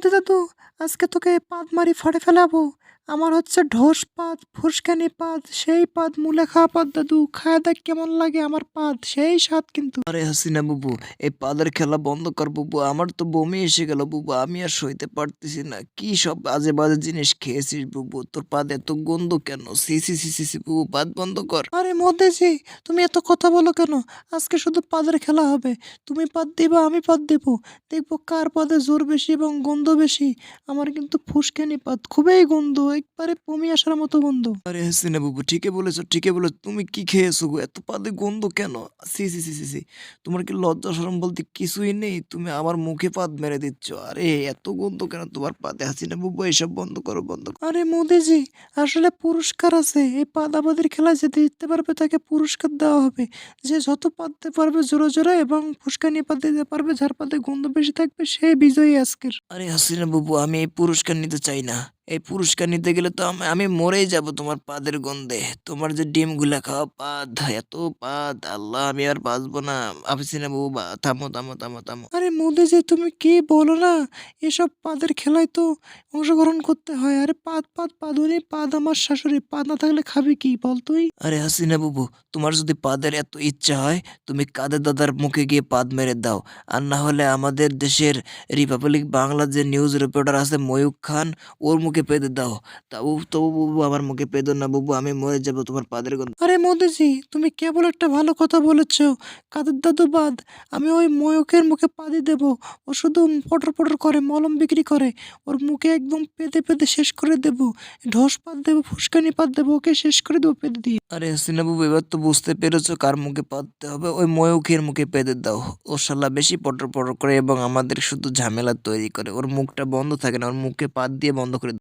মোদি দাদু, আজকে তোকে পাদ মারি ফাড়ে ফেলাবো। আমার হচ্ছে ঢোস পাদ, ফুসকানি পাদ, সেই পাদ, মুলে খাওয়া পাদ দাদু। খায় দেখ কেমন লাগে আমার পাদ, সেই স্বাদ কিন্তু। আরে হাসিনা বুবু, এই পাদের খেলা বন্ধ কর বুবু। আমার তো বমি এসে গেল বুবু, আমি আর সইতে পারতেছি না। কি সব বাজে বাজে জিনিস খেয়েছিস বুবু, তোর পাদ এত গন্ধ কেন? সি সি সি সি সি বুবু, পাদ বন্ধ কর। আরে মোদিজি, তুমি এত কথা বলো কেন? আজকে শুধু পাদের খেলা হবে। তুমি পাদ দিবা, আমি পাদ দেব। দেখবো কার পাদে জোর বেশি এবং গন্ধ বেশি। আমার কিন্তু ফুসকানি পাদ, খুবই গন্ধ, একবারে বমি আসার মতো গন্ধ। আরে হাসিনা বুবু, ঠিকই বলেছো ঠিকই বলেছো। তুমি কি খেয়েছো গো? এত পাদে গন্ধ কেন? সি সি সি সি সি, তোমার কি লজ্জা শরম বলতে কিছুই নেই? তুমি আমার মুখে পাদ মেরে দিচ্ছ। আরে এত গন্ধ কেন তোমার পাদে? হাসিনা বুবু, এসব বন্ধ করো, বন্ধ করো। আরে মোদিজি, আসলে পুরস্কার আছে। এই পাদাবাদের খেলায় যে জিততে পারবে তাকে পুরস্কার দেওয়া হবে। যে যত পাদতে পারবে জোরে জোরে এবং ফুসকানি পাদ দিতে পারবে, যার পাদে গন্ধ বেশি থাকবে, সেই বিজয়ী আজকের। আরে হাসিনা বুবু, আমি এই পুরস্কার নিতে চাই না। এই পুরস্কার নিতে গেলে তো আমি মরেই যাব তোমার পাদের গন্ধে। তোমার যে ডিমগুলা খাওয়া পাদ, এত পাদ, আল্লাহ আমি আর বাঁচবো না। হাসিনা বুবু, থামো থামো থামো থামো। আরে মোদিজি, তুমি কি বলো না? এসব পাদের খেলায় তো অংশগ্রহণ করতে হয়। আরে পাদ পাদ পাদুনি, পাদ আমার শাশুড়ি, পাদ না থাকলে খাবি কি বল তুই? আরে হাসিনা বুবু, তোমার যদি পাদের এত ইচ্ছা হয়, তুমি কাদের দাদার মুখে গিয়ে পাদ মেরে দাও। আর না হলে আমাদের দেশের রিপাবলিক বাংলা যে নিউজ রিপোর্টার আছে ময়ূক খান, ওর মুখে পেদে দাও। তবু তবু বুবু, আমার মুখে পেদো না বুবু, আমি মরে যাবো তোমার পাদের গন্ধ। আরে মোদিজি, তুমি কেবল একটা ভালো কথা বলেছ। কাদের দাদু বাদ, আমি ওই ময়ূকের মুখে পাদি দেব। ও শুধু পটর পটর করে, মলম বিক্রি করে। ওর মুখে একদম পেদে পেদে শেষ করে দেব। ঢোস পাত দেবো, ফুসকানি পাত দেবো, ওকে শেষ করে দেবো পেদে দিয়ে। আরে হাসিনা বুবু, এবার তো বুঝতে পেরেছো কার মুখে পাদতে হবে। ওই ময়ূখের মুখে পেদে দাও। ও শালা বেশি পটর পটর করে এবং আমাদের শুধু ঝামেলা তৈরি করে। ওর মুখটা বন্ধ থাকে না, ওর মুখে পাদ দিয়ে বন্ধ করে দাও।